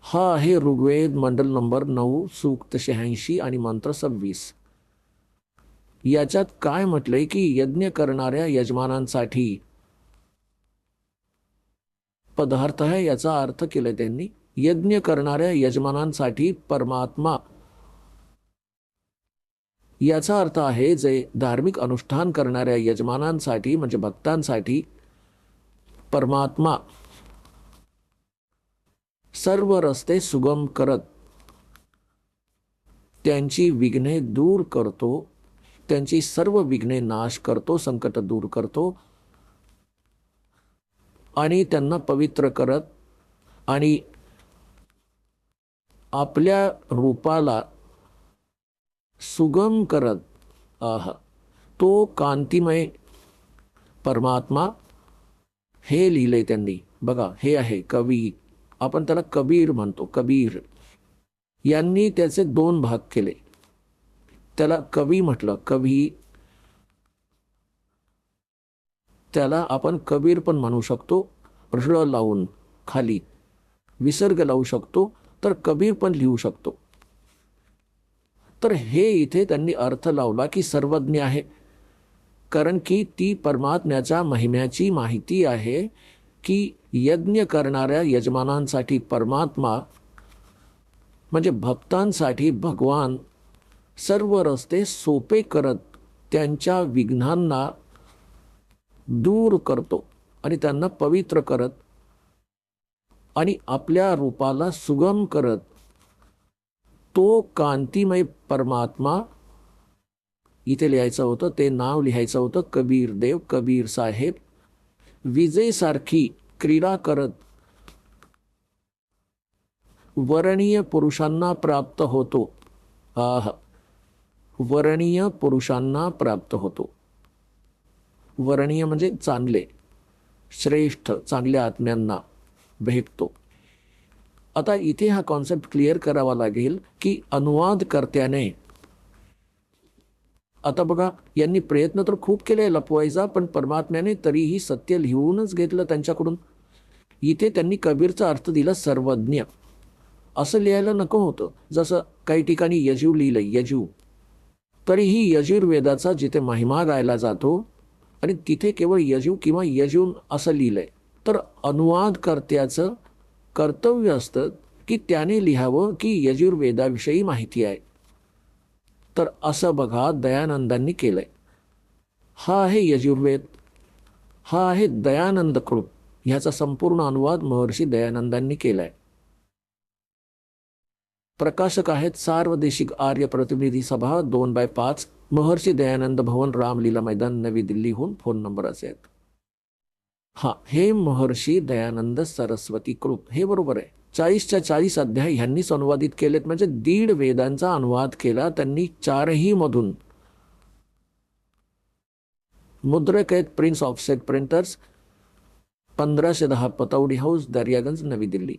हा आहे ऋग्वेद मंडल नंबर 9 सूक्त 86 आणि मंत्र 26. याच्यात काय म्हटलंय की यज्ञ करणाऱ्या यजमानांसाठी पदार्थ आहे, याचा अर्थ केलाय त्यांनी. यज्ञ करणाऱ्या यजमानांसाठी परमात्मा, याचा अर्थ आहे जे धार्मिक अनुष्ठान करणाऱ्या यजमानांसाठी म्हणजे भक्तांसाठी परमात्मा सर्व रस्ते सुगम करत त्यांची विघ्ने दूर करतो, त्यांची सर्व विघ्ने नाश करतो, संकट दूर करतो आणि त्यांना पवित्र करत आणि आपल्या रूपाला सुगम करत तो कांतिमय परमात्मा हे लिहिले त्यांनी. बघा, हे आहे कवी, आपण त्याला कबीर म्हणतो. कबीर यांनी त्याचे 2 भाग केले. त्याला कवी म्हटलं. कवी, त्याला आपण कबीर पण म्हणू शकतो, ऋ लावून खाली विसर्ग लावू शकतो, तर कबीर पण लिहू शकतो. तर हे इथे त्यांनी अर्थ लावला की सर्वज्ञ आहे, कारण की ती परमात्म्याच्या महिम्याची माहिती आहे की यज्ञ करणाऱ्या यजमानांसाठी परमात्मा म्हणजे भक्तांसाठी भगवान सर्व रस्ते सोपे करत त्यांच्या विघ्नांना दूर करतो आणि त्यांना पवित्र करत आणि आपल्या रूपाला सुगम करत तो कांतिमय परमात्मा, इथे लिहायचं होतं, ते नाव लिहायचं होतं कबीर देव, कबीर साहेब, विजेसारखी क्रीडा करत वरणीय पुरुषांना प्राप्त होतो. वरणीय पुरुषांना प्राप्त होतो. वरणीय म्हणजे चांगले, श्रेष्ठ, चांगल्या आत्म्यांना भेटतो. आता इथे हा कॉन्सेप्ट क्लिअर करावा लागेल की अनुवादकर्त्याने, आता बघा, यांनी प्रयत्न तर खूप केले लपवायचा, पण परमात्म्याने तरीही सत्य लिहूनच घेतलं त्यांच्याकडून. इथे त्यांनी कबीरचा अर्थ दिला सर्वज्ञ, असं लिहायला नको होतं. जसं काही ठिकाणी यजू लिहिलं, यजू, तरीही यजुर्वेदाचा जिथे महिमा गायला जातो आणि तिथे केवळ यजू किंवा यजून असं लिहिलंय, तर अनुवादकर्त्याचं कर्तव्य असतं की त्याने लिहावं की यजुर्वेदाविषयी माहिती आहे. तर असं बघा दयानंदांनी केलंय. हा आहे यजुर्वेद, हा आहे दयानंद कृत, ह्याचा संपूर्ण अनुवाद महर्षी दयानंदांनी केलाय. प्रकाशक आहेत सार्वदेशिक आर्य प्रतिनिधी सभा 2/5, महर्षी दयानंद भवन, रामलीला मैदान, नवी दिल्लीहून. फोन नंबर असे आहेत. हा, हे महर्षी दयानंद सरस्वती कृत, हे बरोबर आहे. 40च्या 40 अध्याय ह्यांनीच अनुवादित केलेत, म्हणजे 1.5 वेदांचा अनुवाद केला त्यांनी 4ही मधून. मुद्रक आहेत Prince Offset Printers, 1510 Pataudi House, Daryaganj, नवी दिल्ली.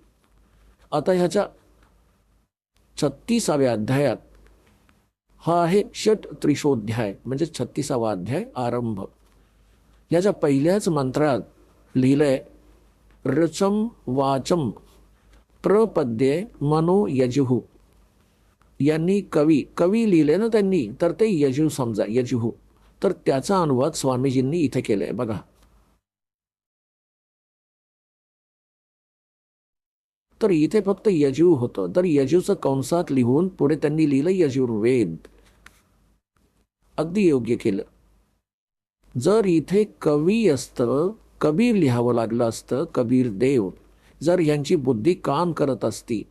आता ह्याच्या 36व्या अध्यायात हा आहे षट त्रिशोध्याय, म्हणजे 36वा अध्याय आरंभ. याच्या पहिल्याच मंत्रात लिहिलंय रचम वाचम प्रपद्ये मनो यजुहू. यांनी कवी, कवी लिहिले ना त्यांनी, तर ते यजू समजा, यजुहू. तर त्याचा अनुवाद स्वामीजींनी इथे केलाय. बघा, तर इथे फक्त यजू होतं, तर यजूचं कंसात लिहून पुढे त्यांनी लिहिलं यजुर्वेद. अगदी योग्य केलं. जर इथे कवी असतं, कबीर लिहावं लागलं असतं, कबीर देव, जर यांची बुद्धी काम करत असती,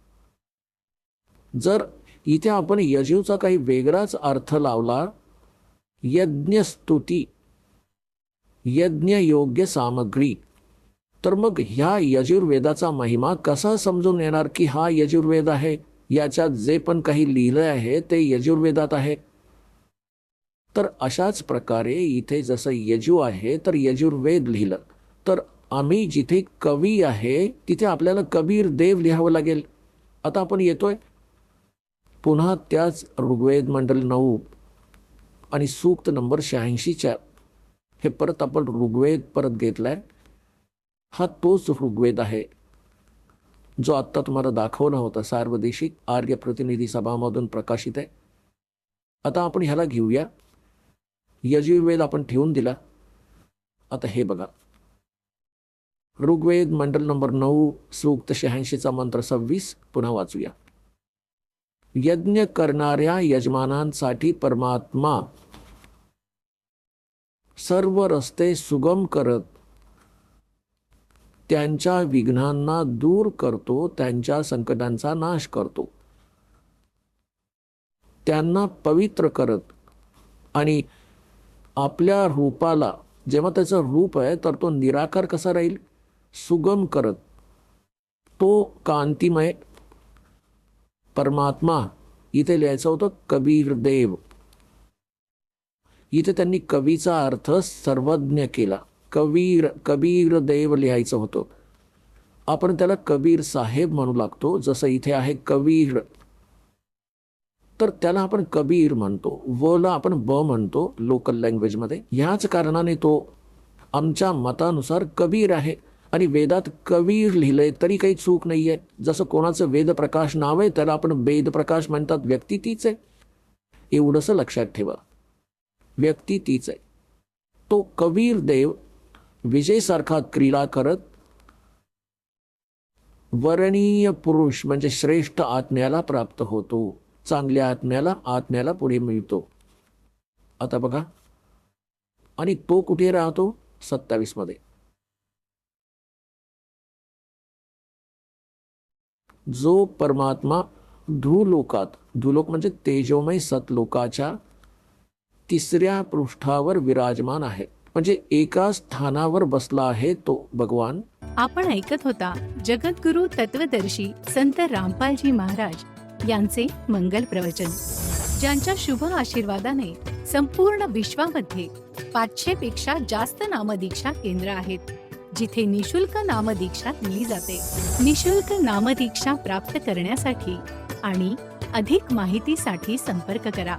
जर इथे आपण यजूचा काही वेगळाच अर्थ लावला, यज्ञस्तुती, यज्ञ योग्य सामग्री, तर मग ह्या यजुर्वेदाचा महिमा कसा समजून येणार की हा यजुर्वेद आहे, याच्यात जे पण काही लिहिलं आहे ते यजुर्वेदात आहे. तर अशाच प्रकारे इथे जसं यजू आहे तर यजुर्वेद लिहिलं, तर आम्ही जिथे कवी आहे तिथे आपल्याला कबीर देव लिहावं लागेल. आता आपण येतोय पुन्हा त्याच ऋग्वेद मंडल 9 आणि सूक्त नंबर 86च्या, हे परत आपण ऋग्वेद परत घेतलाय. हा तोच ऋग्वेद आहे. जो आत्ता तुम्हाला दाखवला होता सार्वदेशिक आर्य प्रतिनिधी सभामधून प्रकाशित आहे. आता आपण ह्याला घेऊया. यजुर्वेद आपण ठेवून दिला. आता हे बघा, ऋग्वेद मंडल नंबर 9 सूक्त 86 मंत्र 26 पुन्हा वाचूया. यज्ञ करणाऱ्या यजमानांसाठी परमात्मा सर्व रस्ते सुगम करत त्यांच्या विघ्नांना दूर करतो, त्यांच्या संकटांचा नाश करतो, त्यांना पवित्र करत आणि आपल्या रूपाला, जेव्हा त्याचं रूप आहे तर तो निराकार कसा राहील, सुगम करत, तो कांतिमय परमात्मा. इथे लिहायचं होतं कबीर देव. इथे त्यांनी कवीचा अर्थ सर्वज्ञ केला. कबीर देव लिहायचं होतं. आपण त्याला कबीर साहेब म्हणू लागतो. जसं इथे आहे कबीर, तर त्याला आपण कबीर म्हणतो. वला आपण ब म्हणतो लोकल लँग्वेजमध्ये. ह्याच कारणाने तो आमच्या मतानुसार कबीर आहे. आणि वेदात कबीर लिहिलंय तरी काही चूक नाही आहे. जसं कोणाचं वेदप्रकाश नाव आहे त्याला आपण वेदप्रकाश म्हणतात, व्यक्ती तीच आहे. एवढंसं लक्षात ठेवा, व्यक्ती तीच आहे. तो कबीर देव विजयसारखा क्रीडा करत वर्णीय पुरुष म्हणजे श्रेष्ठ आत्म्याला प्राप्त होतो. चांगल्या आत्म्याला पुढे मिळतो. आता बघा, आणि तो कुठे राहतो, 27 मध्ये. जो परमात्मा धूलोकात, धूलोक म्हणजे तेजोमय सतलोकाच्या 3ऱ्या पृष्ठावर विराजमान आहे. म्हणजे एका स्थानावर बसला आहे तो भगवान. आपण ऐकत होता जगद्गुरु तत्वदर्शी संत रामपालजी महाराज यांचे मंगल प्रवचन, ज्यांच्या शुभ आशीर्वादाने संपूर्ण विश्वामध्ये 500 पेक्षा जास्त नामदीक्षा केंद्र आहेत, जिथे निशुल्क नामदीक्षा दिली जाते. निशुल्क नामदीक्षा प्राप्त करण्यासाठी आणि अधिक माहितीसाठी संपर्क करा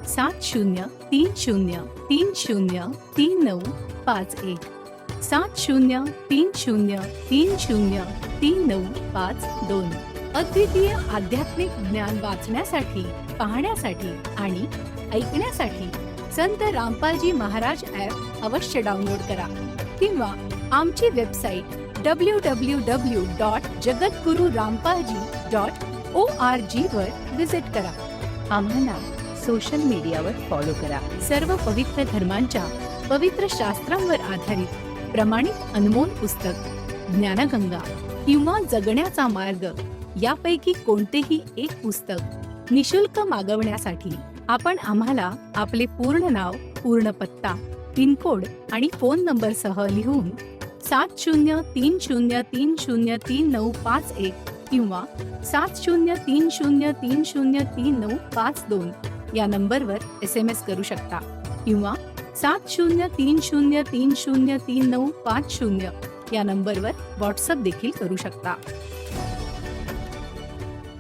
7030303951 7030303952. अद्वितीय आध्यात्मिक ज्ञान वाचण्यासाठी, पाहण्यासाठी आणि ऐकण्यासाठी संत रामपालजी महाराज ॲप अवश्य डाउनलोड करा किंवा आमची वेबसाईट www.jagadgururampalji.org वर विजिट करा. आम्हाला सोशल मीडियावर फॉलो करा. सर्व पवित्र धर्मांच्या पवित्र शास्त्रांवर आधारित प्रमाणित अनमोल पुस्तक ज्ञानगंगा किंवा जगण्याचा मार्ग यापैकी कोणतेही एक पुस्तक निशुल्क मागवण्यासाठी आपण आम्हाला आपले पूर्ण नाव, पूर्ण पत्ता, पिनकोड आणि फोन नंबर सह लिहून 7030303951 किंवा 7030303952 या नंबरवर SMS करू शकता किंवा 7030303950 या नंबरवर व्हॉट्सअप देखील करू शकता.